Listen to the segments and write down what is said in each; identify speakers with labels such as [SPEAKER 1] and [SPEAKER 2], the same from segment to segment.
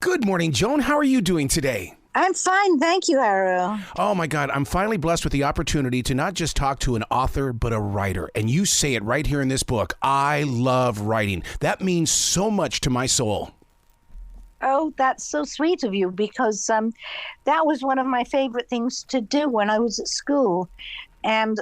[SPEAKER 1] Good morning, Joan. How are you doing today?
[SPEAKER 2] I'm fine, thank you, Arrow.
[SPEAKER 1] Oh my God, I'm finally blessed with the opportunity to not just talk to an author, but a writer. And you say it right here in this book. I love writing. That means so much to my soul.
[SPEAKER 2] Oh, that's so sweet of you, because that was one of my favorite things to do when I was at school. And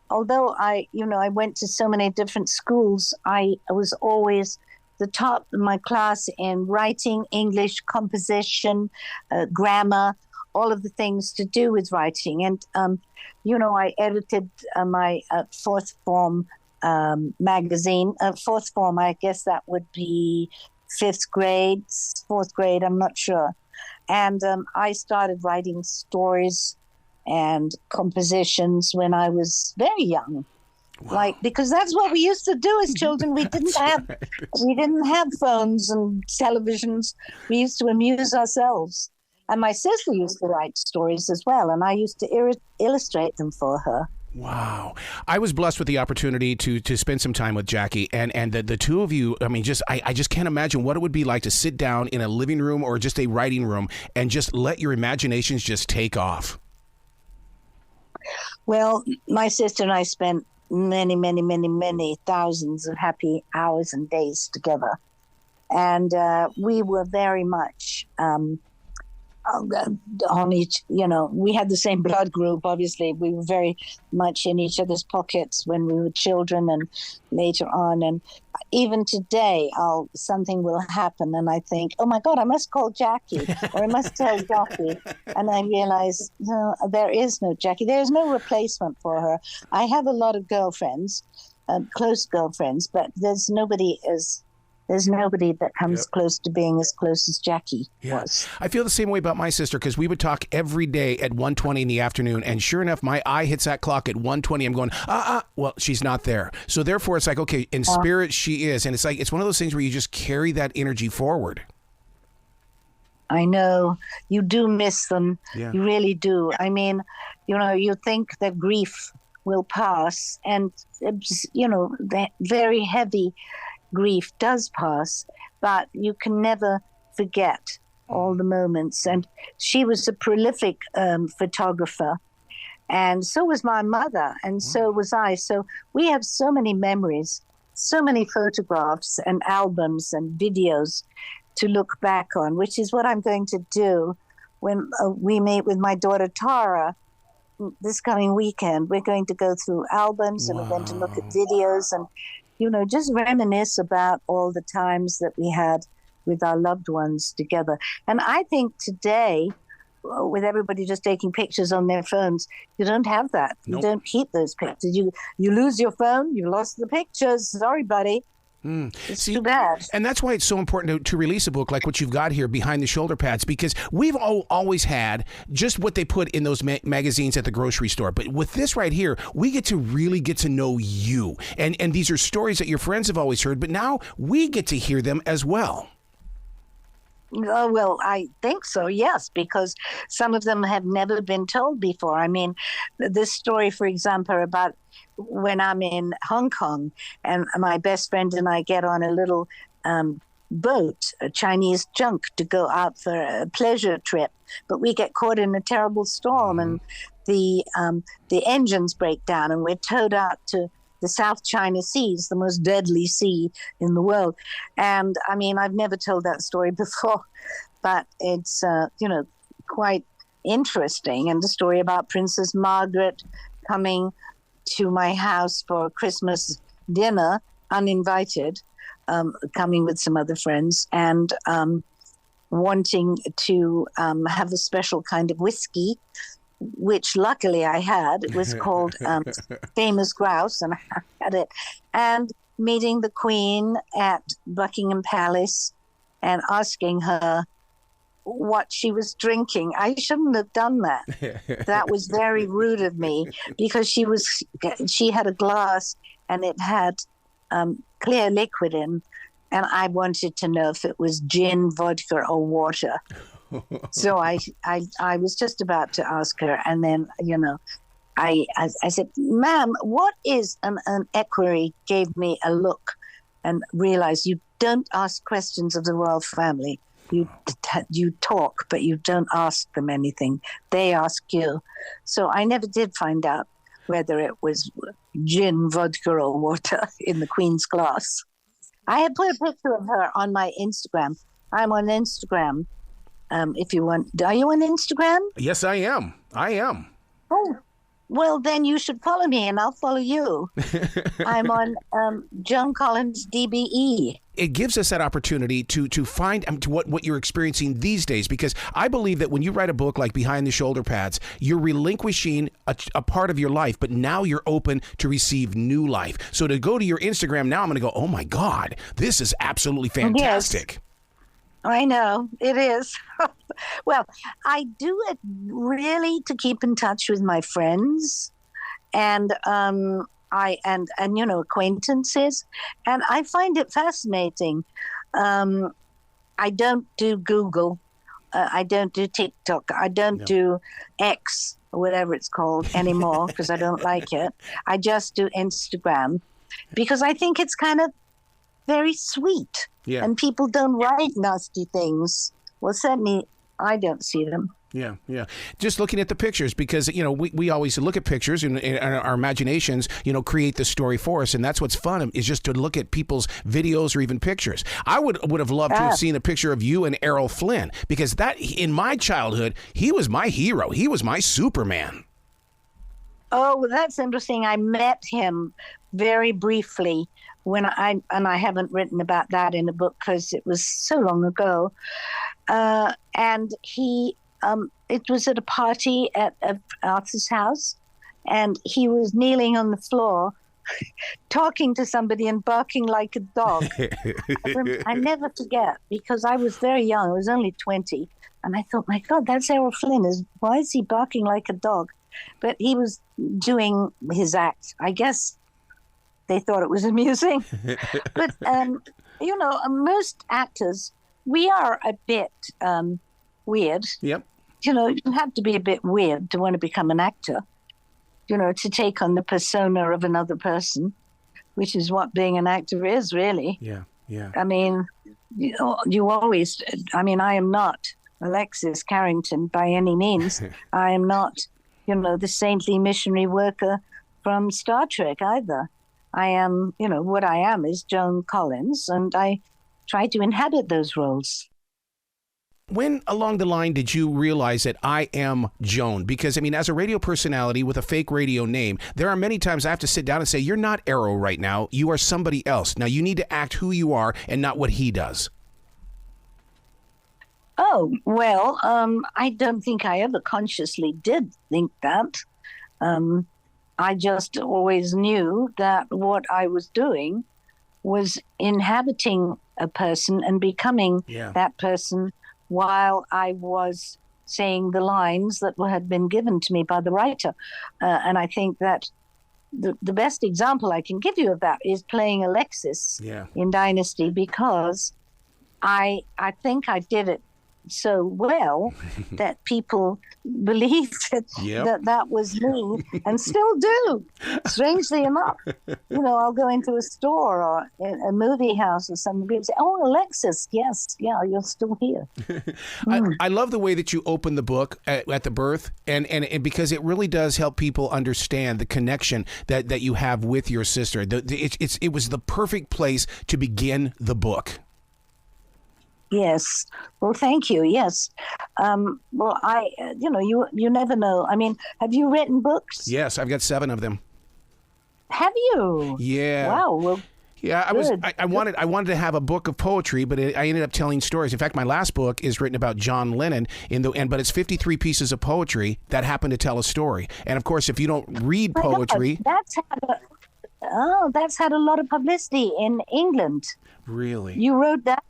[SPEAKER 2] although I went to so many different schools, I was always the top of my class in writing, English, composition, grammar, all of the things to do with writing. And, I edited my fourth form magazine. Fourth form, I guess that would be fourth grade, I'm not sure. And I started writing stories and compositions when I was very young. Wow. Because that's what we used to do as children. We didn't have phones and televisions. We used to amuse ourselves. And my sister used to write stories as well, and I used to illustrate them for her.
[SPEAKER 1] Wow. I was blessed with the opportunity to spend some time with Jackie, and the two of you, I mean, I just can't imagine what it would be like to sit down in a living room or just a writing room and just let your imaginations just take off.
[SPEAKER 2] Well, my sister and I spent many, many, many, many thousands of happy hours and days together. And we were very much on each, we had the same blood group, obviously. We were very much in each other's pockets when we were children and later on. And even today, something will happen and I think, oh my God, I must call Jackie or I must tell Jackie. And I realize, no, there is no Jackie. There is no replacement for her. I have a lot of girlfriends, close girlfriends, but there's nobody that comes close to being as close as Jackie was.
[SPEAKER 1] I feel the same way about my sister, because we would talk every day at 1:20 in the afternoon, and sure enough, my eye hits that clock at 1:20. I'm going, well, she's not there. So therefore, it's like, okay, in spirit, she is. And it's like, it's one of those things where you just carry that energy forward.
[SPEAKER 2] I know. You do miss them. Yeah. You really do. I mean, you think that grief will pass, and, that very heavy grief does pass, but you can never forget all the moments. And she was a prolific photographer, and so was my mother, and so was I. So we have so many memories, so many photographs and albums and videos to look back on, which is what I'm going to do when we meet with my daughter Tara this coming weekend. We're going to go through albums and we're going to look at videos and just reminisce about all the times that we had with our loved ones together. And I think today, with everybody just taking pictures on their phones, you don't have that. Nope. You don't keep those pictures. You lose your phone, you lost the pictures. Sorry, buddy. It's too bad.
[SPEAKER 1] And that's why it's so important to release a book like what you've got here, Behind the Shoulder Pads, because we've always had just what they put in those magazines at the grocery store. But with this right here, we get to really get to know you. And these are stories that your friends have always heard, but now we get to hear them as well.
[SPEAKER 2] Oh, well, I think so, yes, because some of them have never been told before. I mean, this story, for example, about when I'm in Hong Kong and my best friend and I get on a little boat, a Chinese junk, to go out for a pleasure trip, but we get caught in a terrible storm and the engines break down and we're towed out to the South China Sea, the most deadly sea in the world. And I mean, I've never told that story before, but it's, quite interesting. And the story about Princess Margaret coming to my house for Christmas dinner, uninvited, coming with some other friends, and wanting to have a special kind of whiskey, which luckily I had. It was called Famous Grouse, and I had it. And meeting the Queen at Buckingham Palace and asking her what she was drinking. I shouldn't have done that. That was very rude of me, because she had a glass and it had clear liquid in, and I wanted to know if it was gin, vodka, or water. So I was just about to ask her, and then I said, "Ma'am, what is an equerry?" Gave me a look, and realized you don't ask questions of the royal family. You talk, but you don't ask them anything. They ask you. So I never did find out whether it was gin, vodka, or water in the Queen's glass. I had put a picture of her on my Instagram. I'm on Instagram. If you want, are you on Instagram?
[SPEAKER 1] Yes, I am.
[SPEAKER 2] Oh, well, then you should follow me and I'll follow you. I'm on Joan Collins DBE.
[SPEAKER 1] It gives us that opportunity to find to what you're experiencing these days, because I believe that when you write a book like Behind the Shoulder Pads, you're relinquishing a part of your life, but now you're open to receive new life. So to go to your Instagram now, I'm going to go, oh my God, this is absolutely fantastic.
[SPEAKER 2] Yes. I know it is. Well, I do it really to keep in touch with my friends and acquaintances, and I find it fascinating. I don't do Google, I don't do TikTok, I don't do X or whatever it's called anymore because I don't like it. I just do Instagram because I think it's kind of very sweet.
[SPEAKER 1] Yeah.
[SPEAKER 2] And people don't write nasty things. Well, certainly I don't see them.
[SPEAKER 1] Yeah. Just looking at the pictures, because, we always look at pictures and our imaginations, create the story for us. And that's what's fun, is just to look at people's videos or even pictures. I would have loved to have seen a picture of you and Errol Flynn, because that, in my childhood, he was my hero. He was my Superman.
[SPEAKER 2] Oh, well, that's interesting. I met him very briefly when I haven't written about that in a book because it was so long ago. And he, it was at a party at Arthur's house, and he was kneeling on the floor talking to somebody and barking like a dog. I never forget, because I was very young. I was only 20. And I thought, my God, that's Errol Flynn. Why is he barking like a dog? But he was doing his act. I guess they thought it was amusing. But, most actors, we are a bit weird.
[SPEAKER 1] Yep.
[SPEAKER 2] You have to be a bit weird to want to become an actor, to take on the persona of another person, which is what being an actor is, really.
[SPEAKER 1] Yeah.
[SPEAKER 2] I mean, you always, I am not Alexis Carrington by any means. I am not, the saintly missionary worker from Star Trek either. I am, what I am is Joan Collins, and I try to inhabit those roles.
[SPEAKER 1] When along the line did you realize that I am Joan? Because, as a radio personality with a fake radio name, there are many times I have to sit down and say, you're not Arrow right now. You are somebody else. Now, you need to act who you are and not what he does.
[SPEAKER 2] Oh, well, I don't think I ever consciously did think that. I just always knew that what I was doing was inhabiting a person and becoming that person while I was saying the lines that had been given to me by the writer. And I think that the best example I can give you of that is playing Alexis in Dynasty, because I think I did it so well that people believed that was me, and still do, strangely enough. I'll go into a store or a movie house or something, people say, oh, Alexis, yes, you're still here.
[SPEAKER 1] I love the way that you open the book at the birth, and because it really does help people understand the connection that you have with your sister. It was the perfect place to begin the book.
[SPEAKER 2] Yes. Well, thank you. Yes. Well, you never know. Have you written books?
[SPEAKER 1] Yes, I've got 7 of them.
[SPEAKER 2] Have you?
[SPEAKER 1] Yeah.
[SPEAKER 2] Wow. Well,
[SPEAKER 1] yeah, I wanted to have a book of poetry, but I ended up telling stories. In fact, my last book is written about John Lennon but it's 53 pieces of poetry that happen to tell a story. And of course, if you don't read poetry,
[SPEAKER 2] that's had a lot of publicity in England.
[SPEAKER 1] Really?
[SPEAKER 2] You wrote that?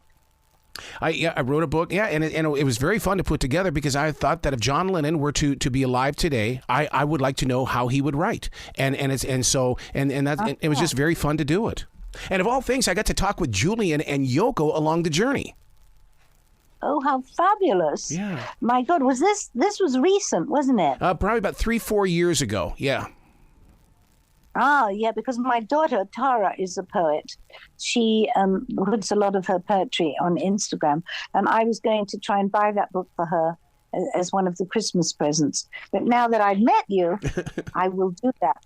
[SPEAKER 1] I wrote a book, and it was very fun to put together, because I thought that if John Lennon were to be alive today, I would like to know how he would write, and it was just very fun to do it. And of all things, I got to talk with Julian and Yoko along the journey.
[SPEAKER 2] Oh, how fabulous!
[SPEAKER 1] Yeah,
[SPEAKER 2] my God, this was recent, wasn't it?
[SPEAKER 1] Probably about 3-4 years ago. Yeah.
[SPEAKER 2] Yeah, because my daughter, Tara, is a poet. She puts a lot of her poetry on Instagram, and I was going to try and buy that book for her as one of the Christmas presents. But now that I've met you, I will do that.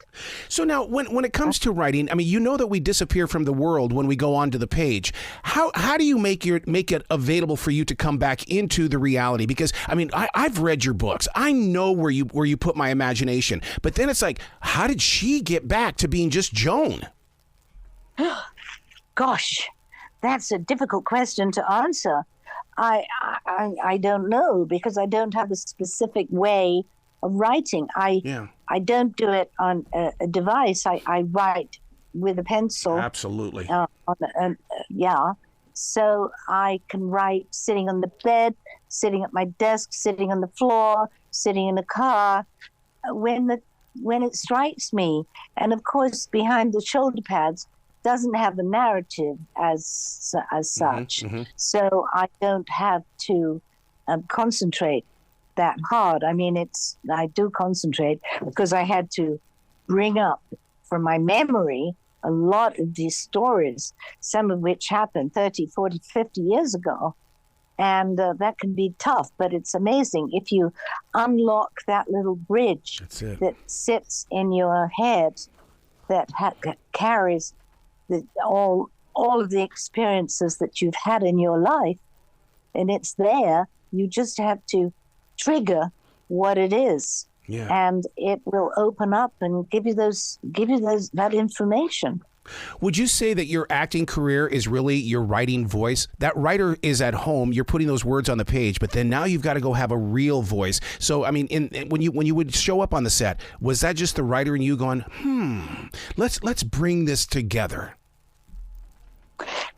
[SPEAKER 1] So now, when it comes to writing, I mean, you know that we disappear from the world when we go onto the page. How do you make it available for you to come back into the reality? Because I mean, I've read your books. I know where you put my imagination. But then it's like, how did she get back to being just Joan?
[SPEAKER 2] Gosh, that's a difficult question to answer. I don't know, because I don't have a specific way of writing. I don't do it on a device. I write with a pencil.
[SPEAKER 1] Absolutely.
[SPEAKER 2] So I can write sitting on the bed, sitting at my desk, sitting on the floor, sitting in a car, when it strikes me. And of course, behind the shoulder pads doesn't have a narrative as such. Mm-hmm. So I don't have to concentrate that hard. I mean, I do concentrate because I had to bring up from my memory a lot of these stories, some of which happened 30, 40, 50 years ago. And that can be tough, but it's amazing if you unlock that little bridge that sits in your head that carries all of the experiences that you've had in your life, and it's there. You just have to trigger what it is, and it will open up and give you that information.
[SPEAKER 1] Would you say that your acting career is really your writing voice? That writer is at home, you're putting those words on the page, but then now you've got to go have a real voice. So, I mean, when you would show up on the set, was that just the writer and you going, let's bring this together?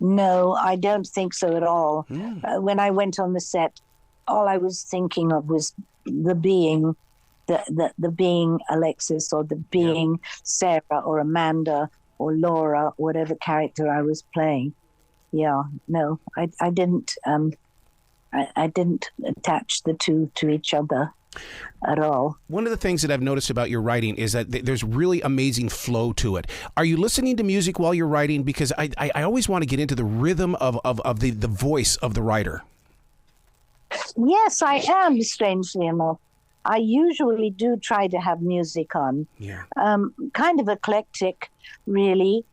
[SPEAKER 2] No, I don't think so at all. When I went on the set, all I was thinking of was the being Alexis, or the being Sarah or Amanda or Laura, whatever character I was playing. Yeah, no, I didn't. I didn't attach the two to each other at all.
[SPEAKER 1] One of the things that I've noticed about your writing is that there's really amazing flow to it. Are you listening to music while you're writing? Because I always want to get into the rhythm of the voice of the writer.
[SPEAKER 2] Yes, I am, strangely enough. I usually do try to have music on.
[SPEAKER 1] Yeah.
[SPEAKER 2] Kind of eclectic, really.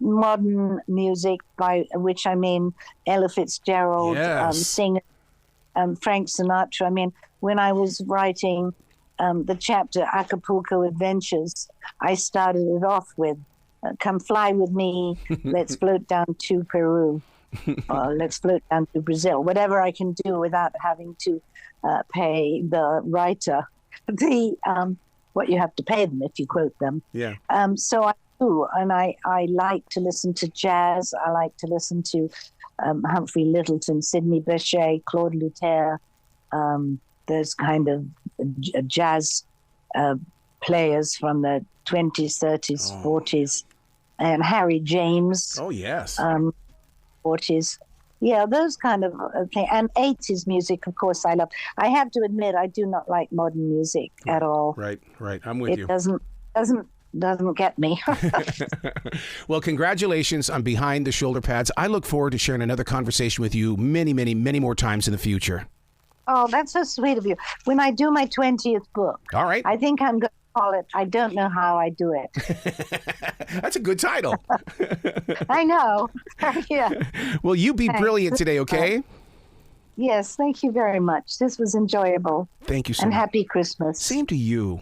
[SPEAKER 2] Modern music, by which I mean Ella Fitzgerald, singer, Frank Sinatra. I mean, when I was writing the chapter Acapulco Adventures, I started it off with "Come fly with me, let's float down to Peru, or let's float down to Brazil," whatever I can do without having to pay the writer what you have to pay them if you quote them.
[SPEAKER 1] Yeah.
[SPEAKER 2] So I do, and I like to listen to jazz. I like to listen to Humphrey Lyttelton, Sidney Bechet, Claude Luther. Those kind of jazz players from the 20s, 30s, 40s, and Harry James.
[SPEAKER 1] Oh, yes.
[SPEAKER 2] 40s. Yeah, those kind of things. And 80s music, of course, I love. I have to admit, I do not like modern music at all.
[SPEAKER 1] Right. I'm with you.
[SPEAKER 2] It doesn't get me.
[SPEAKER 1] Well, congratulations on Behind the Shoulder Pads. I look forward to sharing another conversation with you many, many, many more times in the future.
[SPEAKER 2] Oh, that's so sweet of you. When I do my 20th book,
[SPEAKER 1] all right,
[SPEAKER 2] I think I'm going to call it "I Don't Know How I Do It."
[SPEAKER 1] That's a good title.
[SPEAKER 2] I know. Yeah.
[SPEAKER 1] Well, you be brilliant today, okay?
[SPEAKER 2] Yes, thank you very much. This was enjoyable.
[SPEAKER 1] Thank you so
[SPEAKER 2] much. And
[SPEAKER 1] much.
[SPEAKER 2] Happy Christmas.
[SPEAKER 1] Same to you.